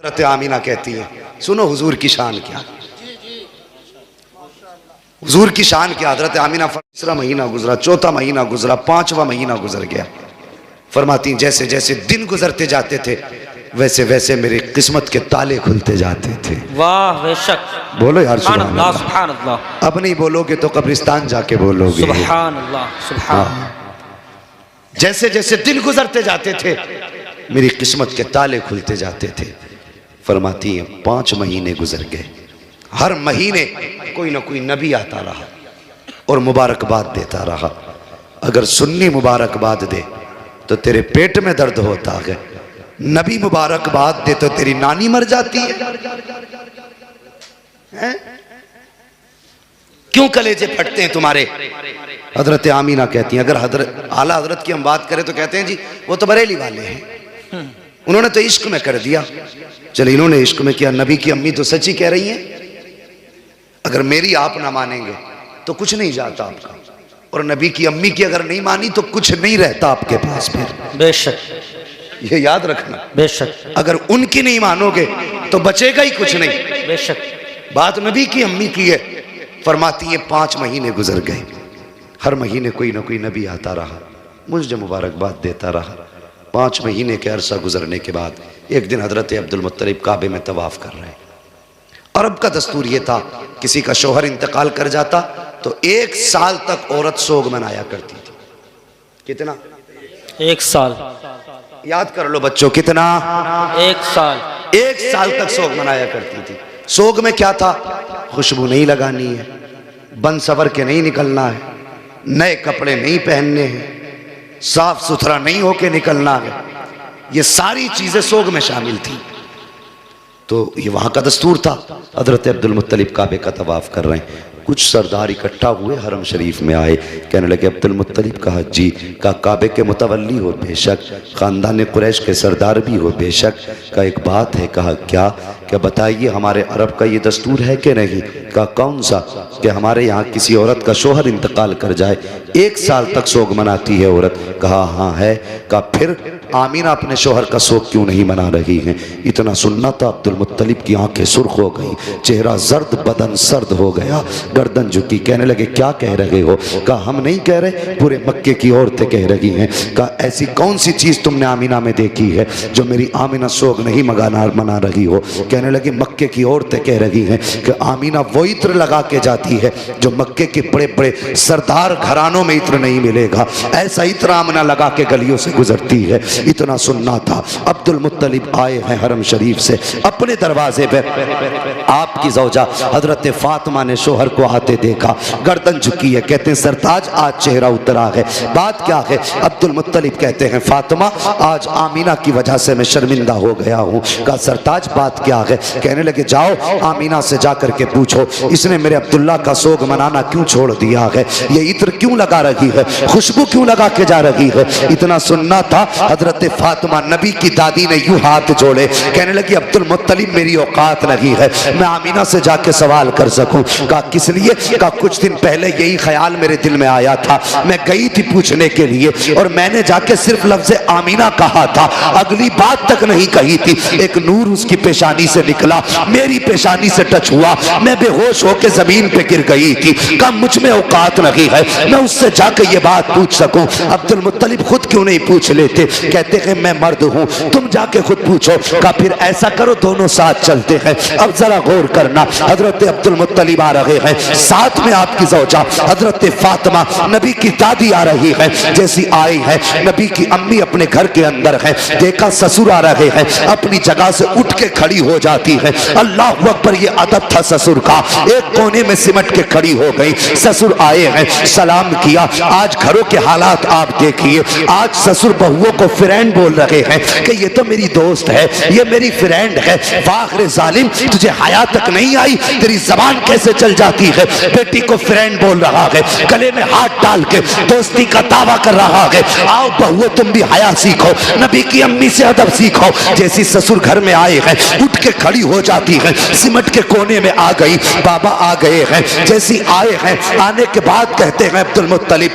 हज़रत आमीना कहती है, सुनो हुजूर की शान क्या, हुजूर की शान क्या। हज़रत आमीना तीसरा महीना गुजरा, चौथा महीना गुजरा, पांचवा महीना गुजर गया। फरमाती जैसे जैसे दिन गुजरते जाते थे वैसे वैसे मेरी किस्मत के ताले खुलते जाते थे। वाह बेशक, बोलो यार सुभान अल्लाह। सुभान अल्लाह। अब नहीं बोलोगे तो कब्रिस्तान जाके बोलोगे। सुभान अल्लाह, सुभान। जैसे जैसे दिन गुजरते जाते थे मेरी किस्मत के ताले खुलते जाते थे। फरमाती हैं 5 महीने गुजर गए, हर महीने कोई ना कोई नबी आता रहा और मुबारकबाद देता रहा। अगर सुन्नी मुबारकबाद दे तो तेरे पेट में दर्द होता है, नबी मुबारकबाद दे तो तेरी नानी मर जाती है? क्यों कलेजे फटते हैं तुम्हारे? हजरत आमीना कहती हैं, अगर हजरत आला हजरत की हम बात करें तो कहते हैं जी वो तो बरेली वाले हैं, उन्होंने तो इश्क में कर दिया। चलो इन्होंने इश्क में किया, नबी की अम्मी तो सच्ची कह रही हैं। अगर मेरी आप ना मानेंगे तो कुछ नहीं जाता आपका, और नबी की अम्मी की अगर नहीं मानी तो कुछ नहीं रहता आपके पास फिर। बेशक, ये याद रखना। बेशक, अगर उनकी नहीं मानोगे तो बचेगा ही कुछ नहीं। बेशक। बात नबी की अम्मी की है। फरमाती है 5 महीने गुजर गए, हर महीने कोई ना कोई नबी आता रहा, मुझे मुबारकबाद देता रहा। 5 महीने के अरसा गुजरने के बाद एक दिन हजरत अब्दुल मुत्तलिब काबे में तवाफ कर रहे हैं। अरब का दस्तूर ये था, किसी का शोहर इंतकाल कर जाता तो 1 साल तक औरत सोग मनाया करती थी। कितना? 1 साल। याद कर लो बच्चों, कितना? 1 साल। 1 साल तक सोग मनाया करती थी। सोग में क्या था? खुशबू नहीं लगानी है, बन सवर के नहीं निकलना है, नए कपड़े नहीं पहनने हैं, साफ सुथरा नहीं होके निकलना है। ये सारी चीजें सोग में शामिल थी। तो ये वहां का दस्तूर था। हजरत अब्दुल मुत्तलिब काबे का तवाफ कर रहे हैं, कुछ सरदार इकट्ठा हुए, हरम शरीफ में आए, कहने लगे अब्दुल मुत्तलिब कहा जी, का काबे के मुतवल्ली हो बेशक, ख़ानदान कुरैश के सरदार भी हो बेशक, का एक बात है। कहा क्या? क्या बताइए, हमारे अरब का ये दस्तूर है कि नहीं? का कौन सा? कि हमारे यहाँ किसी औरत का शोहर इंतकाल कर जाए 1 साल तक सोग मनाती है औरत। कहा हाँ है। का फिर आमीना अपने शोहर का सोग क्यों नहीं मना रही हैं? इतना सुनना था अब्दुल मुत्तलिब की आंखें सुर्ख हो गई, चेहरा जर्द, बदन सर्द हो गया, गर्दन झुकी। कहने लगे क्या कह रहे हो? कहा हम नहीं कह रहे, पूरे मक्के की औरतें कह रही हैं। कहा ऐसी कौन सी चीज तुमने आमीना में देखी है जो मेरी आमीना सोग नहीं मना रही हो? कहने लगे मक्के की औरतें कह रही हैं कि आमीना वो इत्र लगा के जाती है जो मक्के के बड़े बड़े सरदार घरानों में इत्र नहीं मिलेगा, ऐसा इत्र आमीना लगा के गलियों से गुजरती है। इतना सुनना था। अब्दुल मुत्तलिब आए हैं हरम शरीफ से, अपने दरवाजे पे आपकी ज़ौजा हजरत फातिमा ने शोहर को आते देखा, गर्दन झुकी है। कहते हैं सरताज आज चेहरा उतरा है, बात क्या है? अब्दुल मुत्तलिब कहते हैं फातिमा आज आमीना की वजह से मैं शर्मिंदा हो गया हूँ। कहा सरताज बात क्या है? कहने लगे जाओ आमीना से जाकर के पूछो इसने मेरे अब्दुल्ला का सोग मनाना क्यों छोड़ दिया है, ये इत्र क्यों लगा रही है, खुशबू क्यों लगा के जा रही है। इतना सुनना था। हजरत फातिमा नबी की दादी ने यूं हाथ जोड़े, कहने लगी अब्दुल मुत्तलिब मेरी औकात नहीं है मैं आमीना से जाके सवाल कर सकूं। कहा किस लिए? कहा कुछ दिन पहले यही ख्याल मेरे दिल में आया था, मैं गई थी पूछने के लिए और मैंने जाके सिर्फ लफ्ज़ आमीना कहा था, अगली बात तक नहीं कही थी। एक नूर उसकी पेशानी से निकला, मेरी पेशानी से टच हुआ, मैं बेहोश होकर जमीन पे गिर गई थी। कहा मुझ में औकात नहीं है मैं उससे जाकर ये बात पूछ सकूं। अब्दुल मुत्तलिब खुद क्यों नहीं पूछ लेते? कहते हैं मैं मर्द हूं, तुम जाके खुद पूछो। कहा फिर ऐसा करो दोनों साथ चलते हैं। अब जरा गौर करना, हजरत अब्दुल मुत्तलिब आ रहे हैं, साथ में आपकी ज़ौजा हजरत फातिमा नबी की दादी आ रही है। जैसी आई है नबी की अम्मी अपने घर के अंदर है, देखा ससुर आ रहे हैं, अपनी जगह से उठ के खड़ी हो जाती है। अल्लाह अकबर, ये अदब था ससुर का, एक कोने में सिमट के खड़ी हो गई। ससुर आए हैं, सलाम किया। आज घरों के हालात आप देखिए, आज ससुर बहुओं को फ्रेंड बोल रहे हैं कि ये तो मेरी दोस्त है, ये मेरी फ्रेंड है। वाह रे जालिम, तुझे हया तक नहीं आई, तेरी जबान कैसे चल जाती है? बेटी को फ्रेंड बोल रहा है, गले में हाथ डाल के दोस्ती का दावा कर रहा है। आओ बहुओं तुम भी हया सीखो, नबी की अम्मी से अदब सीखो। जैसी ससुर घर में आए हैं उठ के खड़ी हो जाती है, सिमट के कोने में आ गई। बाबा आ गए हैं, जैसी आए हैं आने के बाद कहते हैं अब्दुल मुत्तलिब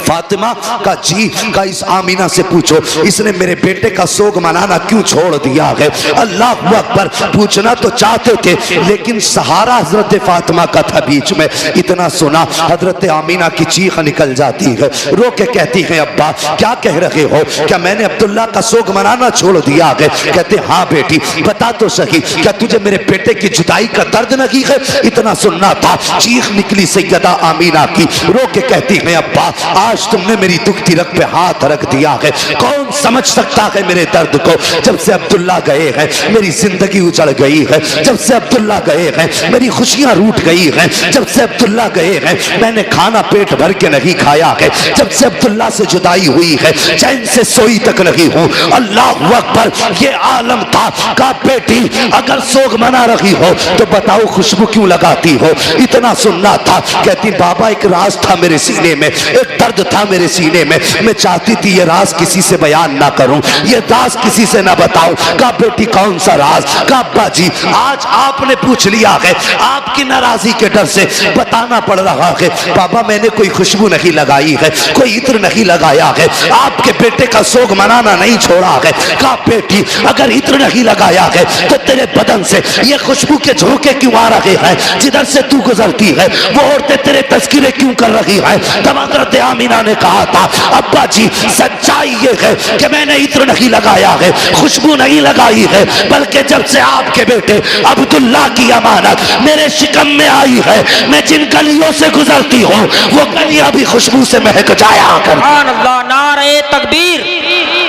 फातिमा का जी का इस आमीना से पूछो हो, इसने मेरे बेटे का सोग मनाना क्यों छोड़ दिया है। अल्लाह अकबर। पूछना तो चाहते थे लेकिन सहारा हजरत फातिमा का था बीच में। इतना सुना हजरत आमीना की चीख निकल जाती है, रो के कहती है अब्बा क्या कह रहे हो, क्या मैंने अब्दुल्ला का सोग मनाना छोड़ दिया है। कहते हाँ बेटी बता तो सही, क्या तुझे मेरे बेटे की जुदाई का दर्द नहीं है। इतना सुनना था, चीख निकली सैयदा आमीना की, रो के कहती है अब्बा आज तुमने मेरी दुखती रग पे हाथ रख दिया है। कौन समझ सकता है मेरे दर्द को। जब से अब्दुल्ला गए हैं मेरी जिंदगी उजड़ गई है, जब से अब्दुल्ला गए हैं मेरी खुशियां रूठ गई हैं, जब से अब्दुल्ला गए हैं मैंने खाना पेट भर के नहीं खाया है, जब से अब्दुल्ला से जुदाई हुई है चैन से सोई तक नहीं हूं। अल्लाह अकबर। ये आलम था का बेटी अगर सोग मना रही हो तो बताओ खुशबू क्यों लगाती हो। इतना सुनना था। कहती बाबा एक राज था मेरे सीने में, एक दर्द था मेरे सीने में, मैं चाहती थी ये राज किसी से बयान ना करूं, ये राज किसी से ना बताऊं। का बेटी कौन सा राज। का अब्बा जी आज आपने पूछ लिया है, आपकी नाराजगी के डर से बताना पड़ रहा है। बाबा मैंने कोई खुशबू नहीं लगाई है, कोई इत्र नहीं लगाया है, आपके बेटे का सोग मनाना नहीं छोड़ा है। का बेटी अगर इत्र नहीं लगाया है तो तेरे बदन से ये खुशबू के झोंके क्यों आ रहे हैं। जिधर से तू गुजरती है वो औरतें तेरे तस्करे क्यों कर रही है। तब हज़रत आमीना ने कहा था अब्बा जी सच्चाई ये है कि मैंने इत्र नहीं लगाया है, खुशबू नहीं लगाई है, बल्कि जब से आपके बेटे अब्दुल्ला की अमानत मेरे शिकम में आई है मैं जिन गलियों से गुजरती हूँ वो गलियां भी खुशबू से महक जाया कर। सुभान अल्लाह। नारे तकबीर,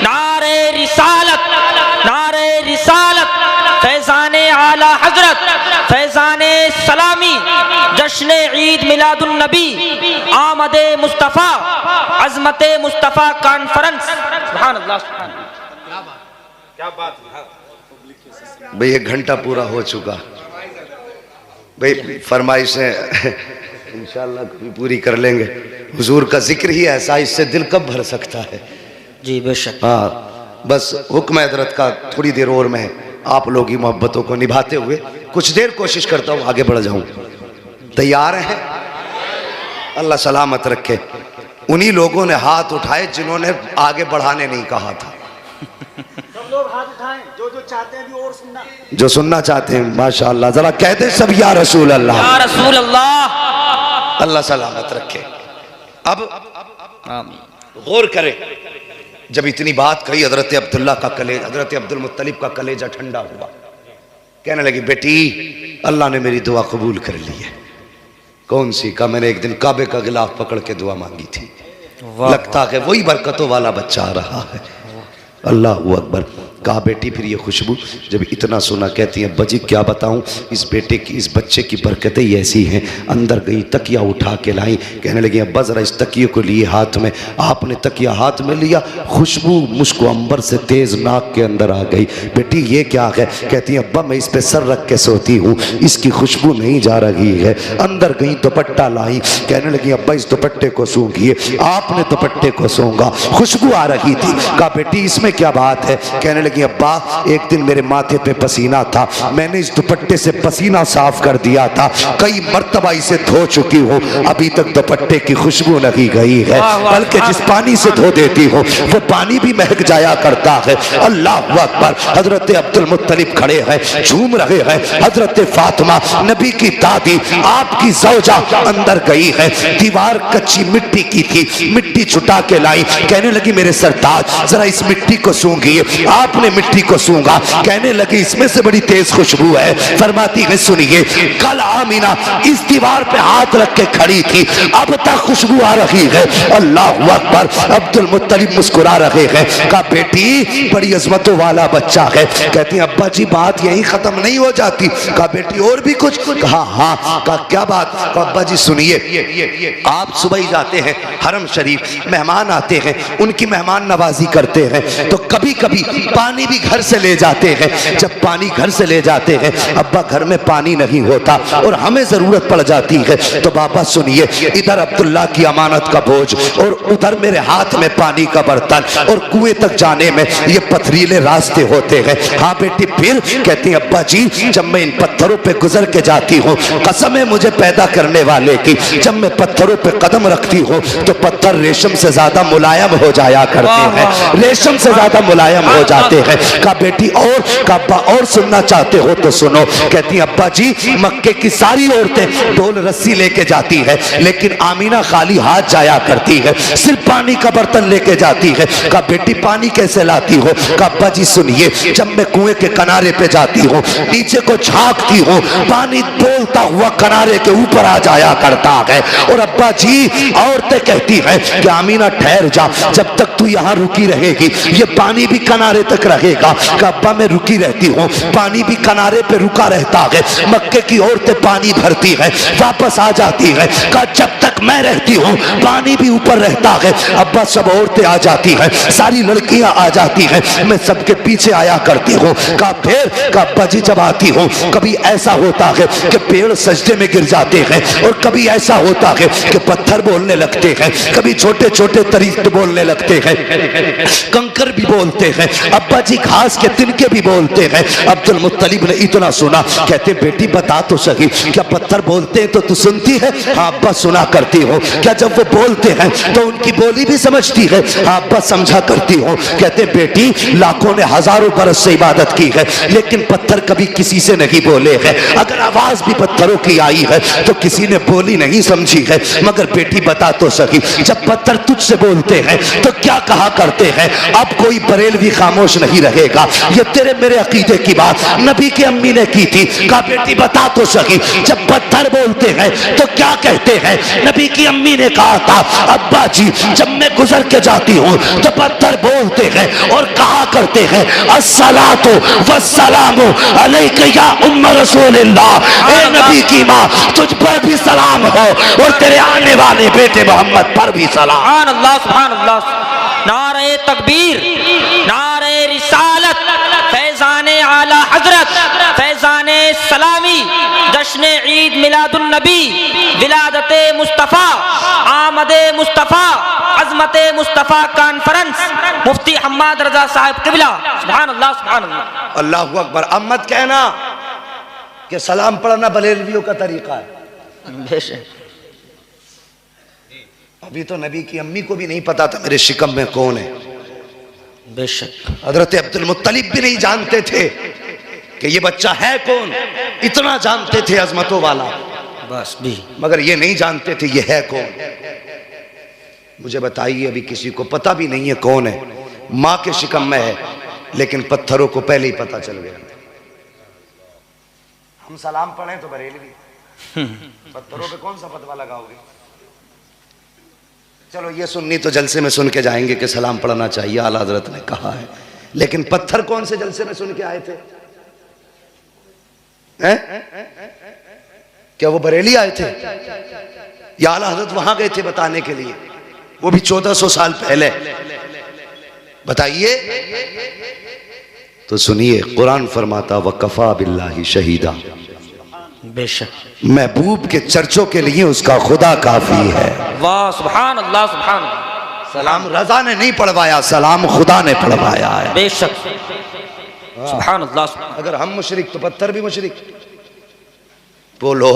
नारे रिसालत, नारे रिसालत, फैज़ाने आला हजरत, फैज़ाने सलामी, जश्न ईद मिलादुन नबी, आमदे मुस्तफ़ा, अज़मते मुस्तफ़ा कॉन्फ्रेंस। सुभान अल्लाह। क्या बात है भाई। 1 घंटा पूरा हो चुका भाई, फरमाइशें इंशाअल्लाह कभी पूरी कर लेंगे। हुजूर का जिक्र ही ऐसा, इससे दिल कब भर सकता है। जी बेशक। हाँ बस हुक्म हज़रत का थोड़ी देर और मैं आप लोगों की मोहब्बतों को निभाते हुए कुछ देर कोशिश करता हूँ आगे बढ़ जाऊँ। तैयार हैं। अल्लाह सलामत रखे। उन्हीं लोगों ने हाथ उठाए जिन्होंने आगे बढ़ाने नहीं कहा था। सब लोग हाथ उठाएं जो चाहते हैं भी और सुनना, जो सुनना चाहते हैं माशाअल्लाह जरा कहते सब या रसूल अल्लाह, या रसूल अल्लाह। अल्लाह सलामत रखे। अब आमीन। गौर करें, जब इतनी बात कही हजरत अब्दुल्ला का कलेजा, हजरत अब्दुल मुत्तलिब का कलेजा ठंडा हुआ। कहने लगी बेटी अल्लाह ने मेरी दुआ कबूल कर ली है। कौन सी। का मैंने एक दिन काबे का गिलाफ पकड़ के दुआ मांगी थी, लगता है वही बरकतों वाला बच्चा आ रहा है। अल्लाह अकबर। कहा बेटी फिर ये खुशबू। जब इतना सुना कहती है बजी क्या बताऊं, इस बेटे की इस बच्चे की बरकतें ही ऐसी हैं। अंदर गई तकिया उठा के लाई, कहने लगी अब्बा ज़रा इस तकिए को लिए हाथ में। आपने तकिया हाथ में लिया, खुशबू मुझको अंबर से तेज़ नाक के अंदर आ गई। बेटी ये क्या है। कहती है अब्बा मैं इस पर सर रख के सोती हूँ, इसकी खुशबू नहीं जा रही है। अंदर गई दुपट्टा लाई, कहने लगी अब्बा इस दुपट्टे को सूंघिए। आपने दुपट्टे को सूंघा, खुशबू आ रही थी। कहा बेटी इसमें क्या बात है। कहने कि अब्बा एक दिन मेरे माथे पे पसीना था, मैंने इस दुपट्टे से पसीना साफ कर दिया था, कई मर्तबा इसे धो चुकी हूँ, अभी तक दुपट्टे की खुशबू नहीं गई है, बल्कि जिस पानी से धो देती हूँ वो पानी भी महक जाया करता है। अल्लाह अकबर। हजरत अब्दुल मुत्तलिब खड़े हैं, झूम रहे हैं। हजरत फातिमा नबी की दादी आपकी ज़ौजा अंदर गई है, दीवार कच्ची मिट्टी की थी, मिट्टी छुटा के लाई। कहने लगी मेरे सरताज जरा इस मिट्टी को सूंघिए। आपने मिट्टी को सूंघा, कहने लगी इसमें से बड़ी तेज खुशबू है। फरमाती है सुनिए कल आमीना इस दीवार पे हाथ रख के खड़ी थी, अब तक खुशबू आ रही है। अल्लाह अकबर। अब्दुल मुत्तलिब मुस्कुरा रहे हैं। कहा बेटी बड़ी अजमतों वाला बच्चा है। कहती है अब्बा जी बात यही खत्म नहीं हो जाती। कहा बेटी और भी कुछ। कहा हाँ। कहा क्या बात। कहा अब्बा जी सुनिए आप सुबह ही जाते हैं हरम शरीफ, मेहमान आते हैं उनकी मेहमान नवाजी करते हैं, तो कभी कभी पानी भी घर से ले जाते हैं। जब पानी घर से ले जाते हैं, अब्बा घर में पानी नहीं होता और हमें जरूरत पड़ जाती है, तो बाबा सुनिए, इधर अब्दुल्ला की अमानत का बोझ और उधर मेरे हाथ में पानी का बर्तन, और कुएं तक जाने में ये पथरीले रास्ते होते हैं। हाँ बेटी, फिर कहती है अब्बा जी, जब मैं इन पत्थरों पे गुजर के जाती हूँ, कसम है मुझे पैदा करने वाले की, जब मैं पत्थरों पे कदम रखती हूँ तो पत्थर रेशम से ज्यादा मुलायम हो जाया करते हैं, रेशम से ज्यादा मुलायम हो जाते हैं। कहा बेटी और, कहा अब्बा और सुनना चाहते हो तो सुनो। कहती है अब्बा जी, मक्के की सारी औरतें ढोल रस्सी लेके जाती है, लेकिन आमीना खाली हाथ जाया करती है, सिर्फ पानी का बर्तन लेके जाती है। कहा बेटी पानी कैसे लाती हो? कहा अब्बा जी सुनिए, जब मैं कुएं के किनारे पे जाती हूँ, नीचे को झांकती हूँ, पानी बोलता हुआ किनारे के ऊपर आ जाया करता है। और अब्बा जी औरतें कहती हैं कि आमीना ठहर जा, जब तक तू यहाँ रुकी रहेगी ये पानी भी किनारे तक रहेगा। कहा अब्बा मैं रुकी रहती हूँ, पानी भी किनारे पे रुका रहता है। मक्के की औरतें पानी भरती है, वापस आ जाती है। कहा जब तक मैं रहती हूँ पानी भी ऊपर रहता है। अब्बा सब औरतें आ जाती हैं, सारी लड़कियां आ जाती हैं, मैं सबके पीछे आया करती हूँ। कहा फिर? कहा अब्बा जी जब आती हूँ कभी ऐसा होता है कि पेड़ सजदे में गिर जाते हैं, और कभी ऐसा होता है कि पत्थर बोलने लगते हैं, कभी छोटे छोटे तरीके बोलने लगते हैं, कंकर भी बोलते हैं, अब्बा जी घास के तिनके भी बोलते हैं। अब्दुल मुत्तलिब ने इतना सुना, कहते बेटी बता तो सही, क्या पत्थर बोलते हैं तो तू सुनती है? हाँ अब्बा सुना करती हो। क्या जब वो बोलते हैं तो उनकी बोली भी समझती है? हाँ अब्बा समझा करती हूँ। कहते बेटी लाखों ने हजारों बरस से इबादत की है, लेकिन पत्थर कभी किसी से नहीं बोले हैं। अगर आवाज भी पत्थरों की आई है तो किसी ने बोली नहीं समझी है। मगर बेटी बता तो सही, जब पत्थर तुझसे बोलते हैं तो क्या कहा करते हैं? अब कोई बरेलवी खामोश नहीं रहेगा, ये तेरे मेरे अकीदे की बात नबी की अम्मी ने की थी। कहा बेटी बता तो सही, जब पत्थर बोलते हैं तो क्या कहते हैं? नबी की अम्मी ने कहा था अब्बा जी, जब मैं गुजर के जाती हूँ तो पत्थर बोलते हैं और कहा करते हैं अस्सलातु वस्सलामु अलैका या उम्म रसूलिल्लाह। ए नबी की माँ, तुझ पर भी सलाम हो और तेरे आने वाले बेटे मोहम्मद पर भी सलाम। सुभान अल्लाह, सुभान अल्लाह। नारे तकबीर, नारे रिसालत, फैजाने आला हजरत, फैजाने सलामी, जश्न ईद मिलादुन नबी, विलादते मुस्तफ़ा, आमदे मुस्तफ़ा, अज़मते मुस्तफ़ा कॉन्फ्रेंस, मुफ्ती हम्माद रजा साहब क़िबला। सुभान अल्लाह, सुभान अल्लाह। अल्लाहु अकबर। अब मत कहना कि सलाम पढ़ना बरेलवियों का तरीका है। बेशक अभी तो नबी की अम्मी को भी नहीं पता था मेरे शिकम में कौन है। बेशक हजरत अब्दुल मुत्तलिब भी नहीं जानते थे कि ये बच्चा है कौन, इतना जानते थे अजमतों वाला, बस भी, मगर ये नहीं जानते थे ये है कौन। मुझे बताइए, अभी किसी को पता भी नहीं है कौन है, माँ के शिकम में है, लेकिन पत्थरों को पहले ही पता चल गया। हम सलाम पढ़ें तो बरेलवी, पत्थरों पे कौन सा फतवा लगाओगे? चलो ये सुन्नी तो जलसे में सुन के जाएंगे कि सलाम पढ़ना चाहिए, आला हजरत ने कहा है, लेकिन पत्थर कौन से जलसे में सुन के आए थे? क्या वो बरेली आए थे या आला हजरत वहां गए थे बताने के लिए? वो भी 1400 साल पहले। बताइए तो सुनिए, कुरान फरमाता वकफा बिल्लाहि शहीदा, बेशक महबूब के चर्चों के लिए उसका खुदा काफी है। वाह, सुभान अल्लाह, सुभान अल्लाह। सलाम रजा ने नहीं पढ़वाया, सलाम खुदा ने पढ़वाया है। बेशक सुभान अल्लाह, सुभान। अगर हम मुशरिक तो पत्थर भी मुशरिक। बोलो,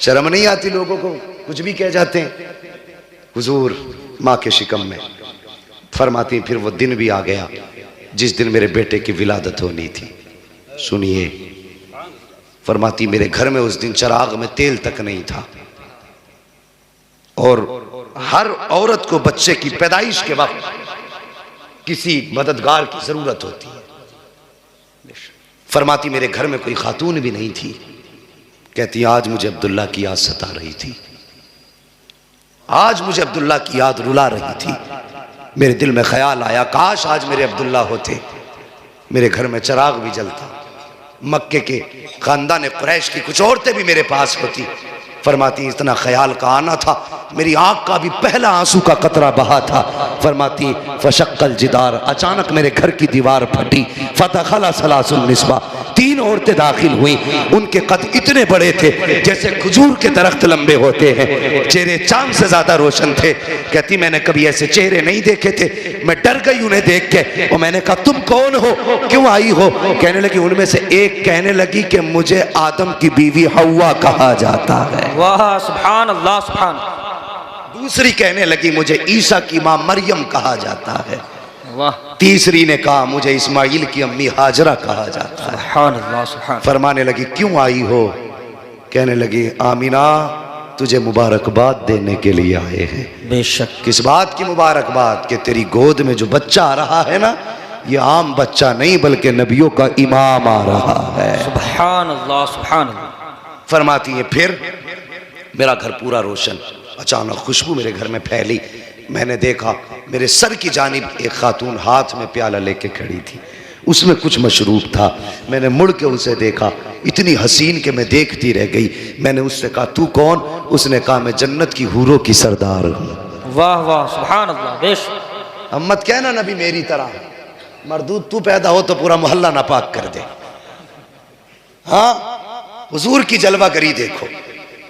शर्म नहीं आती लोगों को? कुछ भी कह जाते हैं। हुजूर माँ के शिकम में फरमाती, फिर वो दिन भी आ गया जिस दिन मेरे बेटे की विलादत होनी थी। सुनिए, फरमाती मेरे घर में उस दिन चिराग में तेल तक नहीं था, और हर औरत को बच्चे की पैदाइश के वक्त किसी मददगार की जरूरत होती है। फरमाती मेरे घर में कोई खातून भी नहीं थी। कहती आज मुझे अब्दुल्ला की याद सता रही थी, आज मुझे अब्दुल्ला की याद रुला रही थी। मेरे दिल में ख्याल आया, काश आज मेरे अब्दुल्ला होते, मेरे घर में चिराग भी जलता, मक्के के खानदान कुरैश की कुछ औरतें भी मेरे पास होती, फरमाती इतना ख्याल का आना था, मेरी आँख का भी पहला आंसू का कतरा बहा था। फरमाती फशक्कल जिदार, अचानक मेरे घर की दीवार फटी। फतखला सलासुन निस्बा, 3 औरतें दाखिल हुई। उनके कद इतने बड़े थे जैसे खजूर के दरख्त लंबे होते हैं, चेहरे चांद से ज्यादा रोशन थे। कहती मैंने कभी ऐसे चेहरे नहीं देखे थे, मैं डर गई उन्हें देख के। और मैंने कहा तुम कौन हो, क्यों आई हो? कहने लगी, उनमें से एक कहने लगी कि मुझे आदम की बीवी हव्वा कहा जाता है। वाह सुभान अल्लाह सुभान। दूसरी कहने लगी मुझे ईसा की मां मरियम कहा जाता है। वाह। तीसरी ने कहा मुझे इस्माइल की अम्मी हाजरा कहा जाता है। सुभान अल्लाह सुभान। फरमाने लगी क्यों आई हो? कहने लगी आमीना तुझे मुबारकबाद देने के लिए आए हैं। बेशक। किस बात की मुबारकबाद? कि तेरी गोद में जो बच्चा आ रहा है ना, ये आम बच्चा नहीं बल्कि नबियों का इमाम आ रहा है। सुभान अल्लाह सुभान अल्लाह। फरमाती है फिर मेरा घर पूरा रोशन। अचानक खुशबू मेरे घर में फैली। मैंने देखा मेरे सर की जानिब एक खातून हाथ में प्याला लेके खड़ी थी, उसमें कुछ मशरूब था। मैंने मुड़ के उसे देखा, इतनी हसीन कि मैं देखती रह गई। मैंने उससे कहा तू कौन? उसने कहा मैं जन्नत की हूरों की सरदार हूँ। वाह वाह सुभान अल्लाह। बेश हम मत कहना नबी मेरी तरह मरदूद तू पैदा हो तो पूरा मोहल्ला नापाक कर दे। हाँ, हुजूर की जलवागरी देखो,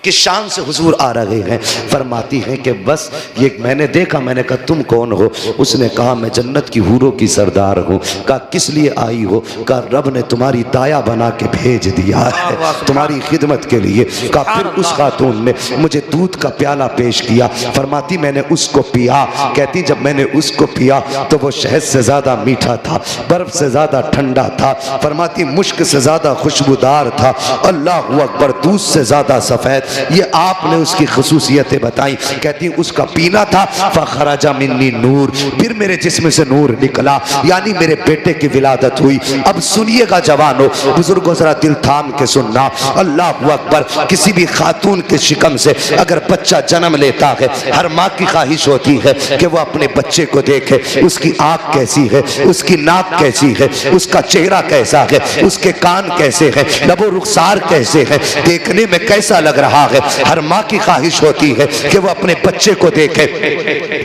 किस शान से हुजूर आ रहे हैं। फरमाती हैं कि बस ये मैंने देखा। मैंने कहा तुम कौन हो? उसने कहा मैं जन्नत की हूरों की सरदार हूँ। कहा किस लिए आई हो? कहा रब ने तुम्हारी दाया बना के भेज दिया है तुम्हारी खिदमत के लिए। कहा फिर उस खातून ने मुझे दूध का प्याला पेश किया। फरमाती मैंने उसको पिया। कहती जब मैंने उसको पिया तो वो शहद से ज़्यादा मीठा था, बर्फ़ से ज़्यादा ठंडा था। फरमाती मुश्क से ज़्यादा खुशबूदार था। अल्लाहु अकबर, दूध से ज़्यादा सफ़ेद। ये आपने उसकी खसूसियतें बताई। कहती उसका पीना था फखरजा मिन्नी नूर, फिर मेरे जिस्म से नूर निकला, यानी मेरे बेटे की विलादत हुई। अब सुनिएगा जवानों, बुजुर्गों जरा दिल थाम के सुनना। अल्लाहु अकबर, किसी भी खातून के शिकम से अगर बच्चा जन्म लेता है, हर माँ की ख्वाहिश होती है कि वो अपने बच्चे को देखे, उसकी आँख कैसी है, उसकी नाक कैसी है, उसका चेहरा कैसा है, उसके कान कैसे हैं, लबो रुखसार कैसे है, देखने में कैसा लग रहा है। हर माँ की ख्वाहिश होती है कि वो अपने बच्चे को देखे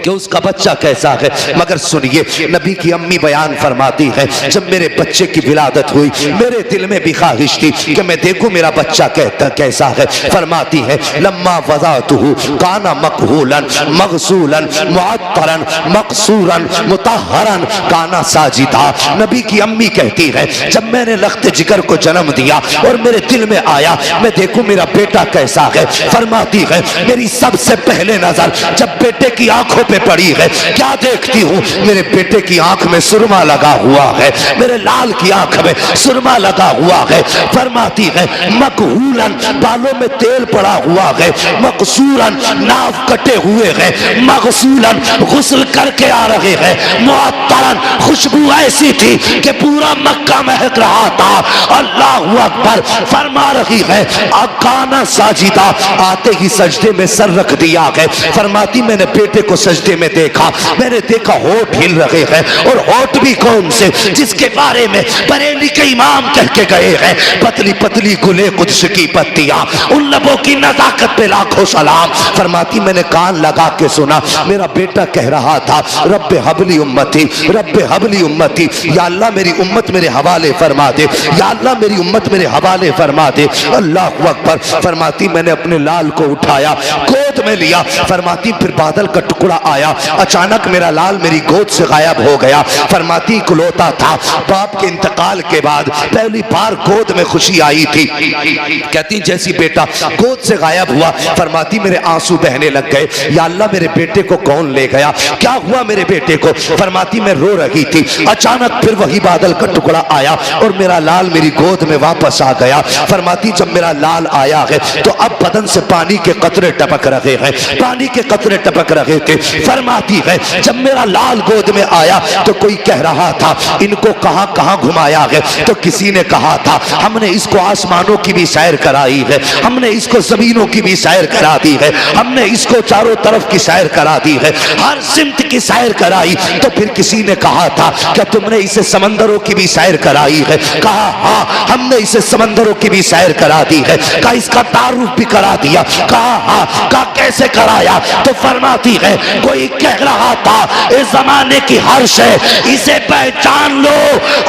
कि उसका बच्चा कैसा है। मगर सुनिए, नबी की अम्मी बयान फरमाती है जब मेरे बच्चे की विलादत हुई मेरे दिल में भी ख्वाहिश थी कि मैं देखूं मेरा बच्चा कैसा है। फरमाती है लम्मा वज़अतहु काना मकहूलन मगसूलन मुअत्तरन मकसूरन मुतहहरन काना साजिदा। नबी की अम्मी कहती है जब मैंने लख्त जिगर को जन्म दिया और मेरे दिल में आया मैं देखूं मेरा बेटा कैसा है। फरमाती है मेरी सबसे पहले नजर जब बेटे की आंखों पे पड़ी है, क्या देखती हूँ? मेरे बेटे की आंख में सुरमा लगा हुआ है, मेरे लाल की आंख में सुरमा लगा हुआ है। फरमाती है मकहूलन, बालों में तेल पड़ा हुआ है, मकसूरन, नाव कटे हुए हैं, मगसूलन, गुस्ल करके आ रहे हैं, मुअत्तरन, खुशबू ऐसी थी कि पूरा मक्का महक रहा था। अल्लाहु अकबर। फरमा रही है अकाना साजिदा, आते ही सजदे में सर रख दिया है। फरमाती मैंने बेटे को सजदे में देखा, मैंने देखा होठ हिल रहे हैं, और होठ भी कौन से? जिसके बारे में बरेली के इमाम कह के गए हैं पतली पतली गुले कुद्स की पत्तियां, उन लबों की नजाकत पे लाखों सलाम। फरमाती मैंने कान लगा के सुना, मेरा बेटा कह रहा था रब्बे हबली उम्मती, रब्बे हबली उम्मती, या अल्लाह मेरी उम्मत मेरे हवाले फरमा दे, या अल्लाह मेरी उम्मत मेरे हवाले फरमा दे। अल्लाहु अकबर। फरमाती मैंने अपने लाल को उठाया, गोद में लिया। फरमाती फिर बादल का टुकड़ा आया, अचानक मेरा लाल मेरी गोद से गायब हो गया। फरमाती इकलौता था, बाप के इंतकाल के बाद पहली बार गोद में खुशी आई थी। कहती जैसी बेटा गोद से गायब हुआ, फरमाती मेरे आंसू बहने लग गए, या अल्लाह मेरे बेटे को कौन ले गया, क्या हुआ मेरे बेटे को? फरमाती मैं रो रही थी, अचानक फिर वही बादल का टुकड़ा आया और मेरा लाल मेरी गोद में वापस आ गया। फरमाती जब मेरा लाल आया है तो अब बदन से पानी के कतरे टपक रहे हैं, पानी के कतरे टपक रहे थे। फरमाती है जब मेरा लाल गोद में आया तो कोई कह रहा था इनको कहां कहां घुमाया है, तो किसी ने कहा था हमने इसको आसमानों की भी सैर कराई है, हमने इसको जमीनों की भी सैर करा दी है, हमने इसको चारों तरफ की सैर करा दी है, हर सिमत की सैर कराई। तो फिर किसी ने कहा था क्या तुमने इसे समंदरों की भी सैर कराई है? कहा हाँ हमने इसे समंदरों की भी सैर करा दी है। कहा इसका तारुफ भी करा दिया। कहा हाँ, कहा कैसे कराया? तो फरमाती है कोई कह रहा था इस जमाने की हर्ष है, इसे पहचान लो,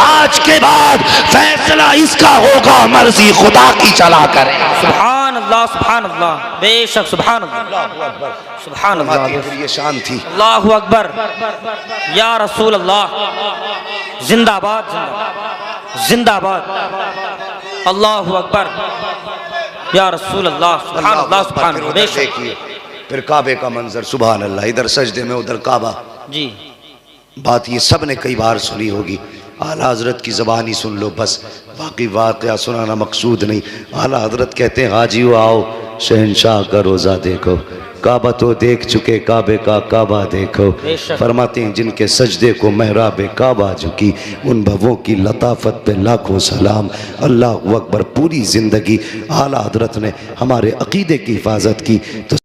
आज के बाद फैसला इसका होगा, मर्जी खुदा की चला करे। सुभान अल्लाह, बेशक सुभान अल्लाह, सुभान अल्लाह, ये शान थी। अल्लाहु अकबर, या रसूल अल्लाह, जिंदाबाद जिंदाबाद, अल्लाहु अकबर, या रसूल अल्लाह, सुभान अल्लाह, सुभान अल्लाह, बेशक। देखिए फिर काबे का मंजर, सुभान अल्लाह, इधर सजदे में उधर काबा। जी, बात ये सब ने कई बार सुनी होगी, आला हजरत की ज़बानी सुन लो बस, बाकी वाक़या सुनाना मकसूद नहीं। आला हजरत कहते हैं हाजियो आओ शहनशाह का रोज़ा देखो, काबा तो देख चुके, काबे का काबा देखो। फरमाते हैं जिनके सजदे को महराब काबा झुकी, उन भवों की लताफत पे लाखों सलाम। अल्लाह अकबर। पूरी ज़िंदगी आला हजरत ने हमारे अकीदे की हिफाजत की। तो